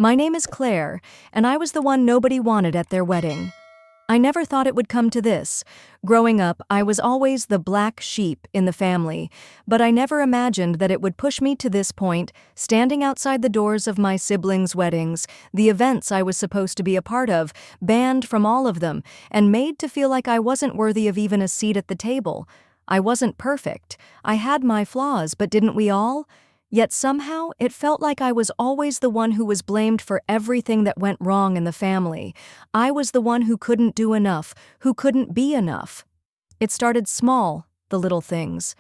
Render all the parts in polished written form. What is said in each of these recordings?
My name is Claire, and I was the one nobody wanted at their wedding. I never thought it would come to this. Growing up, I was always the black sheep in the family, but I never imagined that it would push me to this point, standing outside the doors of my siblings' weddings, the events I was supposed to be a part of, banned from all of them, and made to feel like I wasn't worthy of even a seat at the table. I wasn't perfect. I had my flaws, but didn't we all? Yet somehow, it felt like I was always the one who was blamed for everything that went wrong in the family. I was the one who couldn't do enough, who couldn't be enough. It started small, the little things.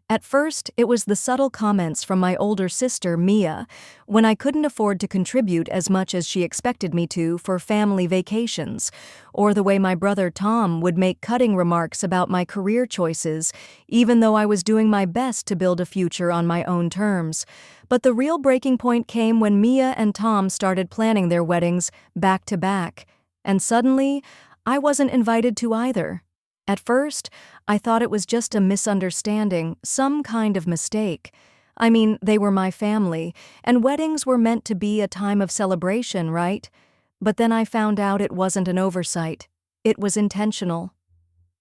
At first, it was the subtle comments from my older sister, Mia, when I couldn't afford to contribute as much as she expected me to for family vacations, or the way my brother Tom would make cutting remarks about my career choices, even though I was doing my best to build a future on my own terms. But the real breaking point came when Mia and Tom started planning their weddings back to back, and suddenly, I wasn't invited to either. At first, I thought it was just a misunderstanding, some kind of mistake. I mean, they were my family, and weddings were meant to be a time of celebration, right? But then I found out it wasn't an oversight. It was intentional.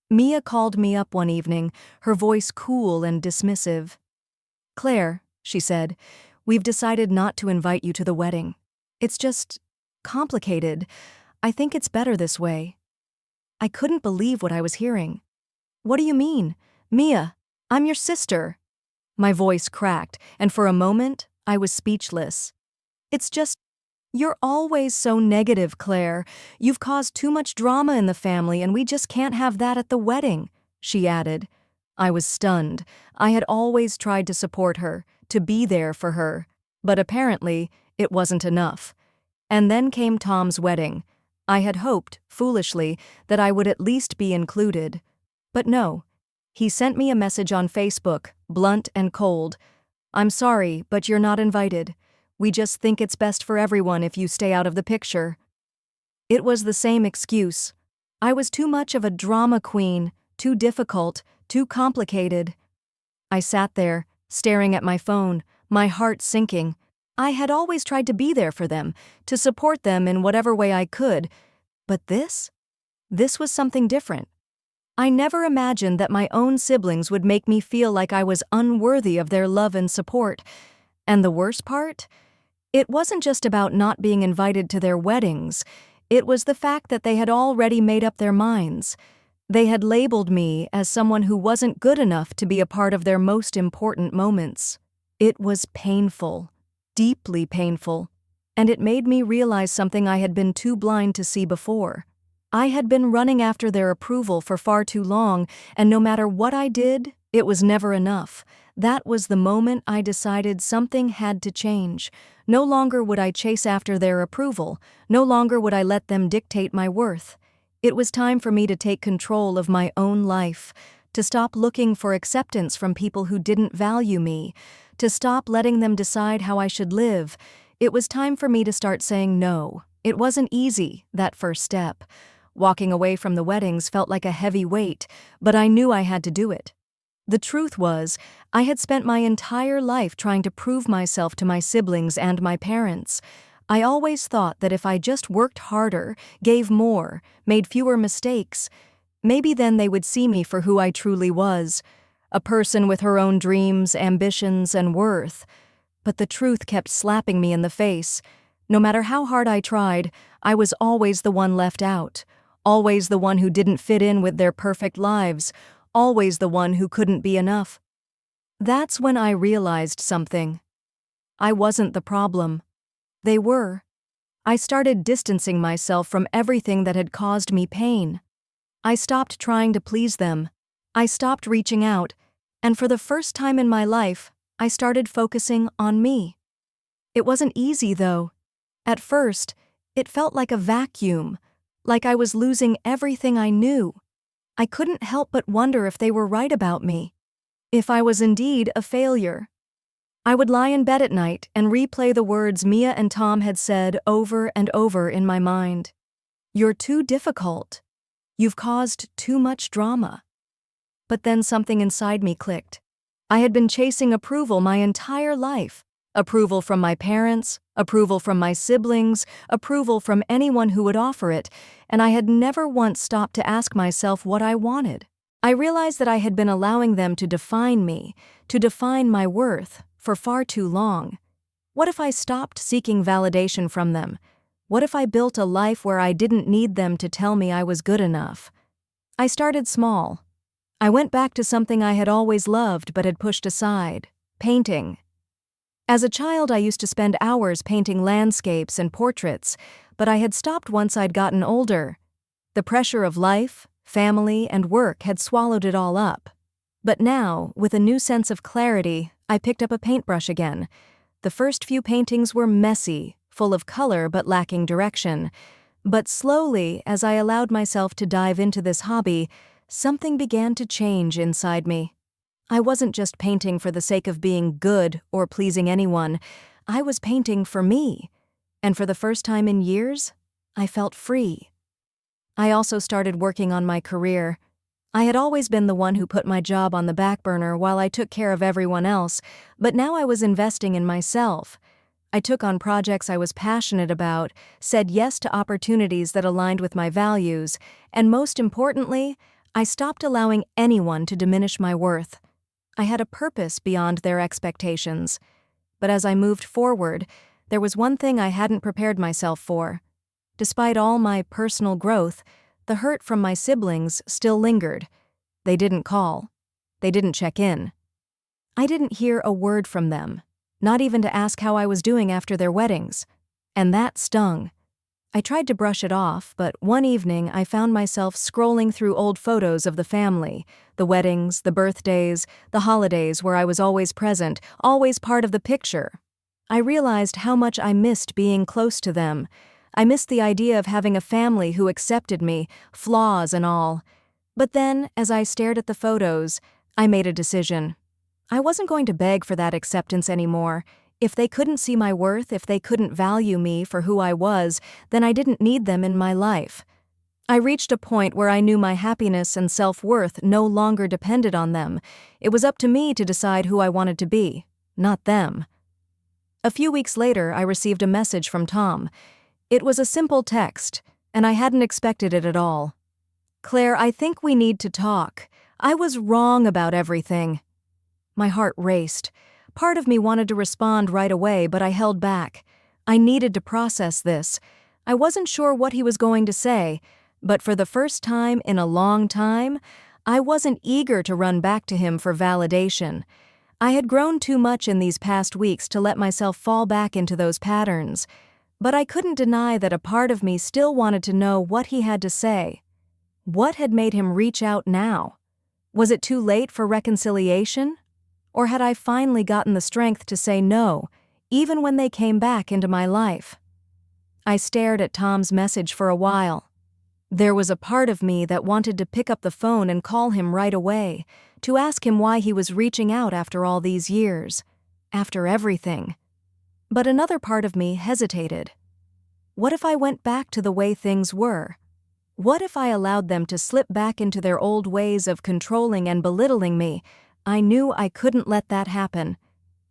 Mia called me up one evening, her voice cool and dismissive. "Claire," she said, "we've decided not to invite you to the wedding. It's just complicated. I think it's better this way." I couldn't believe what I was hearing. "What do you mean? Mia, I'm your sister." My voice cracked, and for a moment, I was speechless. "It's just, you're always so negative, Claire. You've caused too much drama in the family, and we just can't have that at the wedding," she added. I was stunned. I had always tried to support her, to be there for her, but apparently, it wasn't enough. And then came Tom's wedding. I had hoped, foolishly, that I would at least be included. But no. He sent me a message on Facebook, blunt and cold. "I'm sorry, but you're not invited. We just think it's best for everyone if you stay out of the picture." It was the same excuse. I was too much of a drama queen, too difficult, too complicated. I sat there, staring at my phone, my heart sinking. I had always tried to be there for them, to support them in whatever way I could. But this? This was something different. I never imagined that my own siblings would make me feel like I was unworthy of their love and support. And the worst part? It wasn't just about not being invited to their weddings. It was the fact that they had already made up their minds. They had labeled me as someone who wasn't good enough to be a part of their most important moments. It was painful. Deeply painful, and it made me realize something I had been too blind to see before. I had been running after their approval for far too long, and no matter what I did, it was never enough. That was the moment I decided something had to change. No longer would I chase after their approval. No longer would I let them dictate my worth. It was time for me to take control of my own life, to stop looking for acceptance from people who didn't value me, to stop letting them decide how I should live. It was time for me to start saying no. It wasn't easy, that first step. Walking away from the weddings felt like a heavy weight, but I knew I had to do it. The truth was, I had spent my entire life trying to prove myself to my siblings and my parents. I always thought that if I just worked harder, gave more, made fewer mistakes, maybe then they would see me for who I truly was. A person with her own dreams, ambitions, and worth. But the truth kept slapping me in the face. No matter how hard I tried, I was always the one left out. Always the one who didn't fit in with their perfect lives. Always the one who couldn't be enough. That's when I realized something. I wasn't the problem. They were. I started distancing myself from everything that had caused me pain. I stopped trying to please them. I stopped reaching out. And for the first time in my life, I started focusing on me. It wasn't easy, though. At first, it felt like a vacuum, like I was losing everything I knew. I couldn't help but wonder if they were right about me, if I was indeed a failure. I would lie in bed at night and replay the words Mia and Tom had said over and over in my mind. "You're too difficult. You've caused too much drama." But then something inside me clicked. I had been chasing approval my entire life, Approval from my parents, approval from my siblings, approval from anyone who would offer it, and I had never once stopped to ask myself what I wanted. I realized that I had been allowing them to define me, to define my worth, for far too long. What if I stopped seeking validation from them? What if I built a life where I didn't need them to tell me I was good enough? I started small. I went back to something I had always loved but had pushed aside: painting. As a child, I used to spend hours painting landscapes and portraits, but I had stopped once I'd gotten older. The pressure of life, family, and work had swallowed it all up. But now, with a new sense of clarity, I picked up a paintbrush again. The first few paintings were messy, full of color but lacking direction. But slowly, as I allowed myself to dive into this hobby, something began to change inside me. I wasn't just painting for the sake of being good or pleasing anyone. I was painting for me. And for the first time in years, I felt free. I also started working on my career. I had always been the one who put my job on the back burner while I took care of everyone else, but now I was investing in myself. I took on projects I was passionate about, said yes to opportunities that aligned with my values, and most importantly, I stopped allowing anyone to diminish my worth. I had a purpose beyond their expectations. But as I moved forward, there was one thing I hadn't prepared myself for. Despite all my personal growth, the hurt from my siblings still lingered. They didn't call. They didn't check in. I didn't hear a word from them, not even to ask how I was doing after their weddings. And that stung. I tried to brush it off, but one evening I found myself scrolling through old photos of the family, the weddings, the birthdays, the holidays where I was always present, always part of the picture. I realized how much I missed being close to them. I missed the idea of having a family who accepted me, flaws and all. But then, as I stared at the photos, I made a decision. I wasn't going to beg for that acceptance anymore. If they couldn't see my worth, if they couldn't value me for who I was, then I didn't need them in my life. I reached a point where I knew my happiness and self-worth no longer depended on them. It was up to me to decide who I wanted to be, not them. A few weeks later, I received a message from Tom. It was a simple text, and I hadn't expected it at all. "Claire, I think we need to talk. I was wrong about everything." My heart raced. Part of me wanted to respond right away, but I held back. I needed to process this. I wasn't sure what he was going to say, but for the first time in a long time, I wasn't eager to run back to him for validation. I had grown too much in these past weeks to let myself fall back into those patterns. But I couldn't deny that a part of me still wanted to know what he had to say. What had made him reach out now? Was it too late for reconciliation? Or had I finally gotten the strength to say no, even when they came back into my life? I stared at Tom's message for a while. There was a part of me that wanted to pick up the phone and call him right away, to ask him why he was reaching out after all these years, after everything. But another part of me hesitated. What if I went back to the way things were? What if I allowed them to slip back into their old ways of controlling and belittling me? I knew I couldn't let that happen.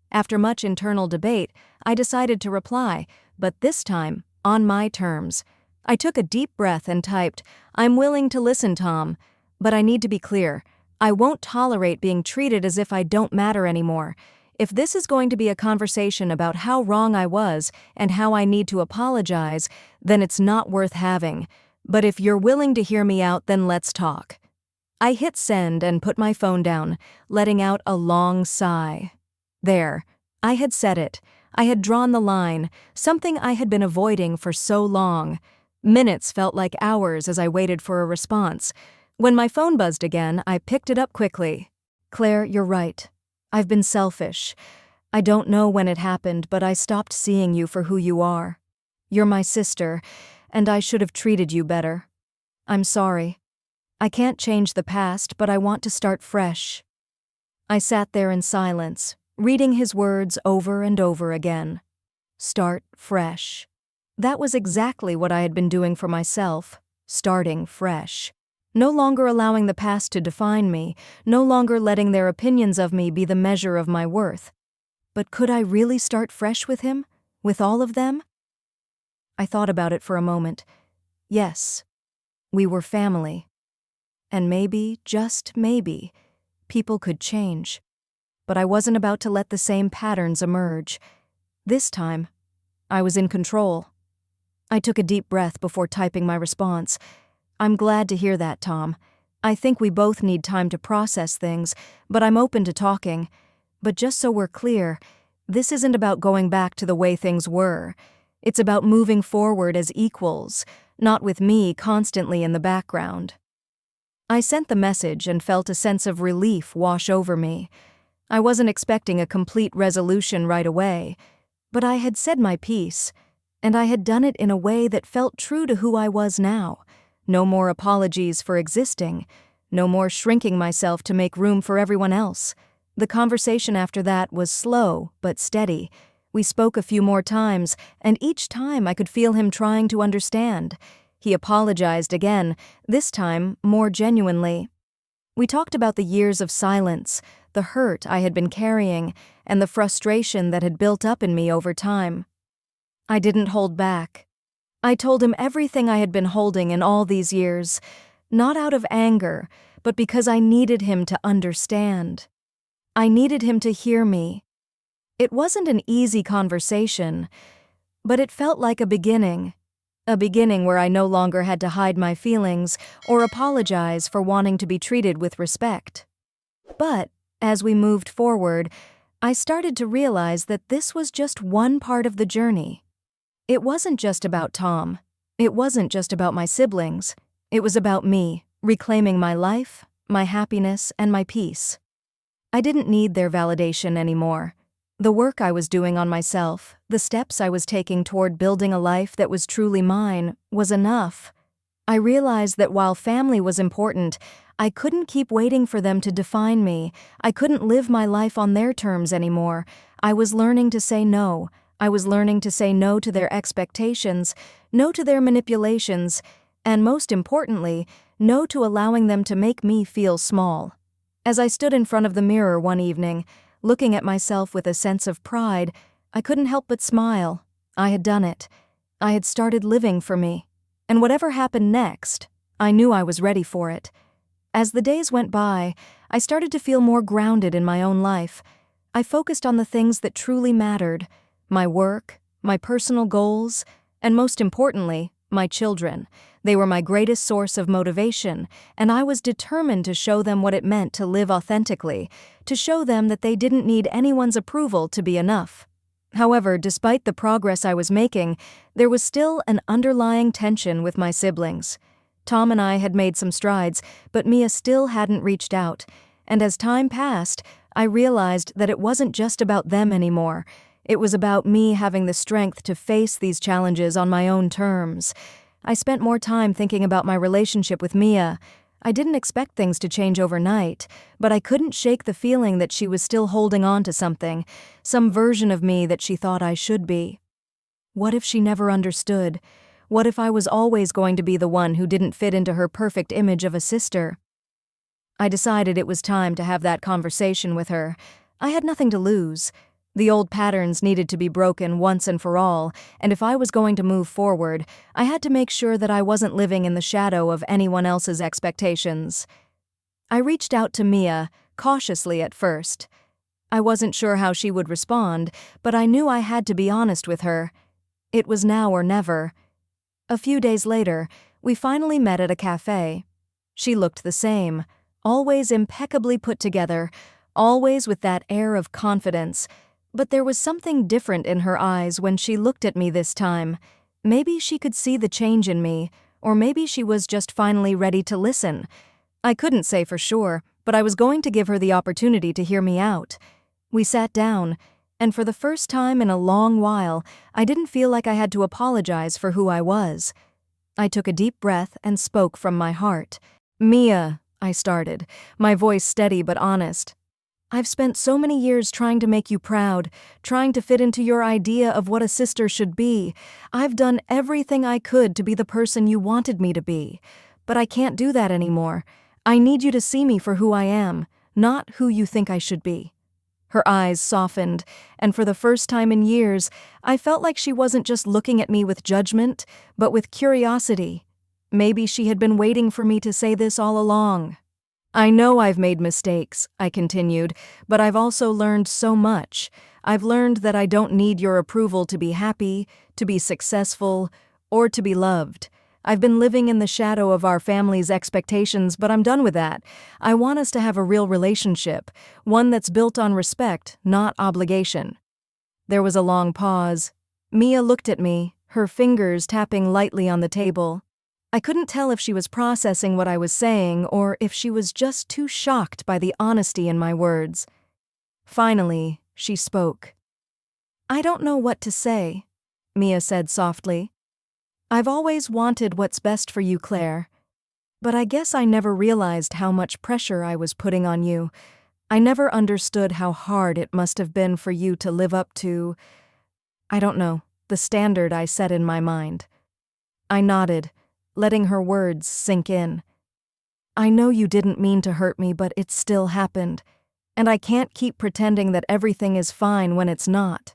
After much internal debate, I decided to reply, but this time, on my terms. I took a deep breath and typed, "I'm willing to listen, Tom, but I need to be clear. I won't tolerate being treated as if I don't matter anymore. If this is going to be a conversation about how wrong I was and how I need to apologize, then it's not worth having. But if you're willing to hear me out, then let's talk." I hit send and put my phone down, letting out a long sigh. There, I had said it. I had drawn the line, something I had been avoiding for so long. Minutes felt like hours as I waited for a response. When my phone buzzed again, I picked it up quickly. "Claire, you're right. I've been selfish. I don't know when it happened, but I stopped seeing you for who you are. You're my sister, and I should have treated you better. I'm sorry. I can't change the past, but I want to start fresh." I sat there in silence, reading his words over and over again. Start fresh. That was exactly what I had been doing for myself, starting fresh. No longer allowing the past to define me, no longer letting their opinions of me be the measure of my worth. But could I really start fresh with him? With all of them? I thought about it for a moment. Yes, we were family. And maybe, just maybe, people could change. But I wasn't about to let the same patterns emerge. This time, I was in control. I took a deep breath before typing my response. I'm glad to hear that, Tom. I think we both need time to process things, but I'm open to talking. But just so we're clear, this isn't about going back to the way things were. It's about moving forward as equals, not with me constantly in the background. I sent the message and felt a sense of relief wash over me. I wasn't expecting a complete resolution right away, but I had said my piece, and I had done it in a way that felt true to who I was now. No more apologies for existing, no more shrinking myself to make room for everyone else. The conversation after that was slow but steady. We spoke a few more times, and each time I could feel him trying to understand. He apologized again, this time more genuinely. We talked about the years of silence, the hurt I had been carrying, and the frustration that had built up in me over time. I didn't hold back. I told him everything I had been holding in all these years, not out of anger, but because I needed him to understand. I needed him to hear me. It wasn't an easy conversation, but it felt like a beginning where I no longer had to hide my feelings or apologize for wanting to be treated with respect. But as we moved forward, I started to realize that this was just one part of the journey. It wasn't just about Tom. It wasn't just about my siblings. It was about me, reclaiming my life, my happiness, and my peace. I didn't need their validation anymore. The work I was doing on myself, the steps I was taking toward building a life that was truly mine, was enough. I realized that while family was important, I couldn't keep waiting for them to define me. I couldn't live my life on their terms anymore. I was learning to say no. I was learning to say no to their expectations, no to their manipulations, and most importantly, no to allowing them to make me feel small. As I stood in front of the mirror one evening, looking at myself with a sense of pride, I couldn't help but smile. I had done it. I had started living for me. And whatever happened next, I knew I was ready for it. As the days went by, I started to feel more grounded in my own life. I focused on the things that truly mattered: my work, my personal goals, and most importantly, my children. They were my greatest source of motivation, and I was determined to show them what it meant to live authentically, to show them that they didn't need anyone's approval to be enough. However, despite the progress I was making, there was still an underlying tension with my siblings. Tom and I had made some strides, but Mia still hadn't reached out, and as time passed, I realized that it wasn't just about them anymore. It was about me having the strength to face these challenges on my own terms. I spent more time thinking about my relationship with Mia. I didn't expect things to change overnight, but I couldn't shake the feeling that she was still holding on to something, some version of me that she thought I should be. What if she never understood? What if I was always going to be the one who didn't fit into her perfect image of a sister? I decided it was time to have that conversation with her. I had nothing to lose. The old patterns needed to be broken once and for all, and if I was going to move forward, I had to make sure that I wasn't living in the shadow of anyone else's expectations. I reached out to Mia, cautiously at first. I wasn't sure how she would respond, but I knew I had to be honest with her. It was now or never. A few days later, we finally met at a cafe. She looked the same, always impeccably put together, always with that air of confidence. But there was something different in her eyes when she looked at me this time. Maybe she could see the change in me, or maybe she was just finally ready to listen. I couldn't say for sure, but I was going to give her the opportunity to hear me out. We sat down, and for the first time in a long while, I didn't feel like I had to apologize for who I was. I took a deep breath and spoke from my heart. "Mia," I started, my voice steady but honest. "I've spent so many years trying to make you proud, trying to fit into your idea of what a sister should be. I've done everything I could to be the person you wanted me to be. But I can't do that anymore. I need you to see me for who I am, not who you think I should be." Her eyes softened, and for the first time in years, I felt like she wasn't just looking at me with judgment, but with curiosity. Maybe she had been waiting for me to say this all along. I know I've made mistakes, I continued, but I've also learned so much. I've learned that I don't need your approval to be happy, to be successful, or to be loved. I've been living in the shadow of our family's expectations, but I'm done with that. I want us to have a real relationship, one that's built on respect, not obligation. There was a long pause. Mia looked at me, her fingers tapping lightly on the table. I couldn't tell if she was processing what I was saying or if she was just too shocked by the honesty in my words. Finally, she spoke. "I don't know what to say," Mia said softly. "I've always wanted what's best for you, Claire. But I guess I never realized how much pressure I was putting on you. I never understood how hard it must have been for you to live up to, I don't know, the standard I set in my mind." I nodded, letting her words sink in. "I know you didn't mean to hurt me, but it still happened. And I can't keep pretending that everything is fine when it's not.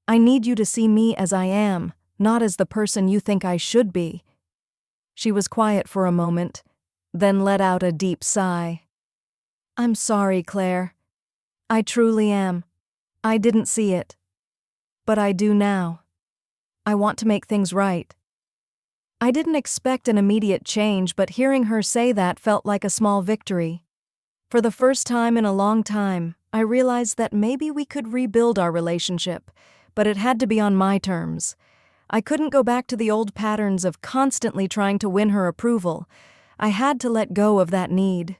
I need you to see me as I am, not as the person you think I should be." She was quiet for a moment, then let out a deep sigh. "I'm sorry, Claire. I truly am. I didn't see it. But I do now. I want to make things right." I didn't expect an immediate change, but hearing her say that felt like a small victory. For the first time in a long time, I realized that maybe we could rebuild our relationship, but it had to be on my terms. I couldn't go back to the old patterns of constantly trying to win her approval. I had to let go of that need.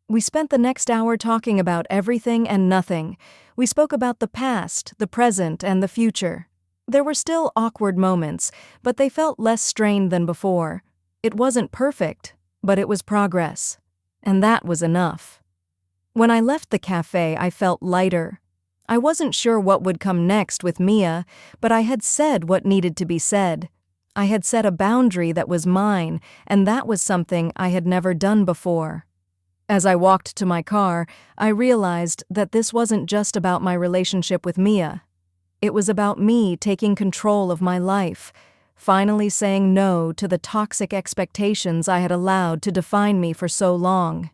We spent the next hour talking about everything and nothing. We spoke about the past, the present, and the future. There were still awkward moments, but they felt less strained than before. It wasn't perfect, but it was progress. And that was enough. When I left the cafe, I felt lighter. I wasn't sure what would come next with Mia, but I had said what needed to be said. I had set a boundary that was mine, and that was something I had never done before. As I walked to my car, I realized that this wasn't just about my relationship with Mia. It was about me taking control of my life, finally saying no to the toxic expectations I had allowed to define me for so long.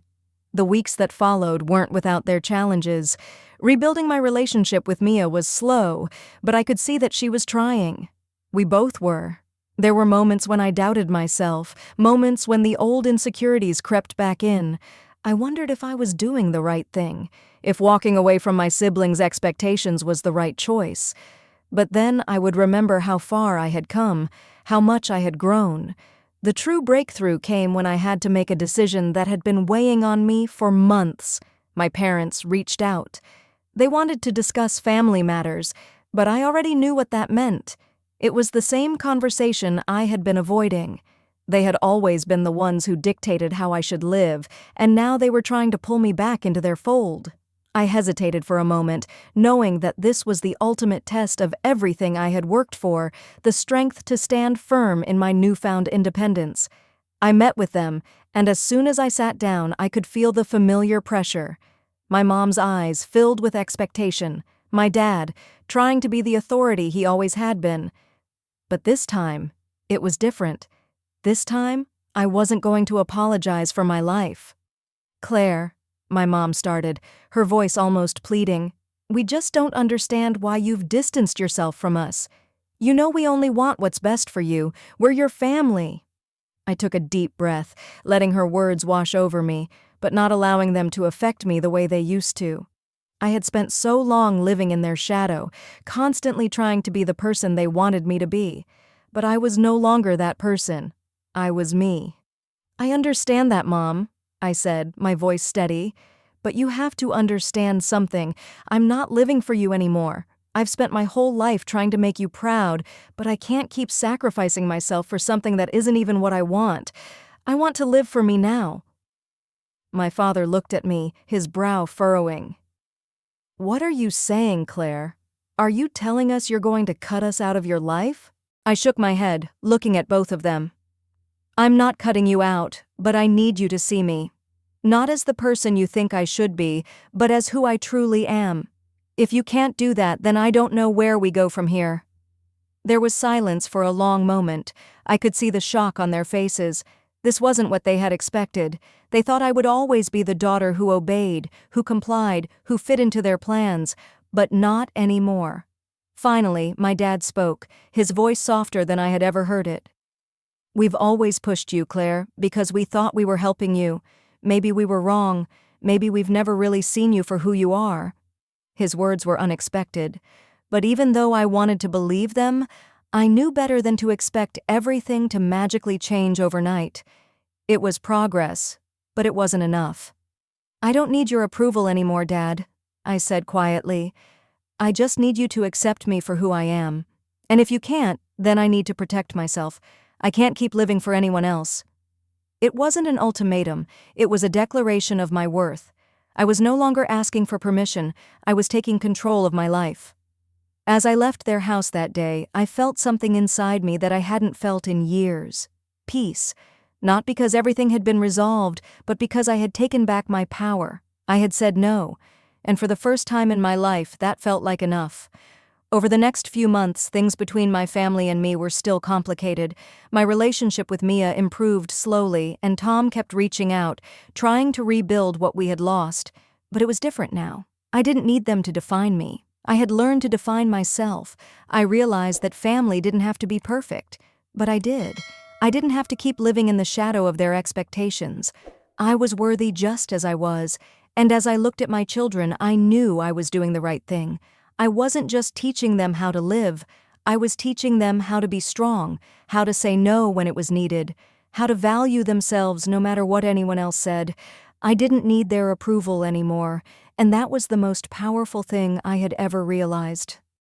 The weeks that followed weren't without their challenges. Rebuilding my relationship with Mia was slow, but I could see that she was trying. We both were. There were moments when I doubted myself, moments when the old insecurities crept back in. I wondered if I was doing the right thing, if walking away from my siblings' expectations was the right choice. But then I would remember how far I had come, how much I had grown. The true breakthrough came when I had to make a decision that had been weighing on me for months. My parents reached out. They wanted to discuss family matters, but I already knew what that meant. It was the same conversation I had been avoiding. They had always been the ones who dictated how I should live, and now they were trying to pull me back into their fold. I hesitated for a moment, knowing that this was the ultimate test of everything I had worked for, the strength to stand firm in my newfound independence. I met with them, and as soon as I sat down, I could feel the familiar pressure. My mom's eyes filled with expectation, my dad, trying to be the authority he always had been. But this time, it was different. This time, I wasn't going to apologize for my life. "Claire," my mom started, her voice almost pleading, "we just don't understand why you've distanced yourself from us. You know we only want what's best for you. We're your family." I took a deep breath, letting her words wash over me, but not allowing them to affect me the way they used to. I had spent so long living in their shadow, constantly trying to be the person they wanted me to be. But I was no longer that person. I was me. "I understand that, Mom," I said, my voice steady. "But you have to understand something. I'm not living for you anymore. I've spent my whole life trying to make you proud, but I can't keep sacrificing myself for something that isn't even what I want. I want to live for me now." My father looked at me, his brow furrowing. "What are you saying, Claire? Are you telling us you're going to cut us out of your life?" I shook my head, looking at both of them. "I'm not cutting you out, but I need you to see me. Not as the person you think I should be, but as who I truly am. If you can't do that, then I don't know where we go from here." There was silence for a long moment. I could see the shock on their faces. This wasn't what they had expected. They thought I would always be the daughter who obeyed, who complied, who fit into their plans, but not anymore. Finally, my dad spoke, his voice softer than I had ever heard it. "We've always pushed you, Claire, because we thought we were helping you. Maybe we were wrong. Maybe we've never really seen you for who you are." His words were unexpected. But even though I wanted to believe them, I knew better than to expect everything to magically change overnight. It was progress, but it wasn't enough. "I don't need your approval anymore, Dad," I said quietly. "I just need you to accept me for who I am. And if you can't, then I need to protect myself. I can't keep living for anyone else." It wasn't an ultimatum, it was a declaration of my worth. I was no longer asking for permission, I was taking control of my life. As I left their house that day, I felt something inside me that I hadn't felt in years. Peace. Not because everything had been resolved, but because I had taken back my power. I had said no, and for the first time in my life, that felt like enough. Over the next few months, things between my family and me were still complicated. My relationship with Mia improved slowly, and Tom kept reaching out, trying to rebuild what we had lost. But it was different now. I didn't need them to define me. I had learned to define myself. I realized that family didn't have to be perfect. But I did. I didn't have to keep living in the shadow of their expectations. I was worthy just as I was, and as I looked at my children, I knew I was doing the right thing. I wasn't just teaching them how to live, I was teaching them how to be strong, how to say no when it was needed, how to value themselves no matter what anyone else said. I didn't need their approval anymore, and that was the most powerful thing I had ever realized.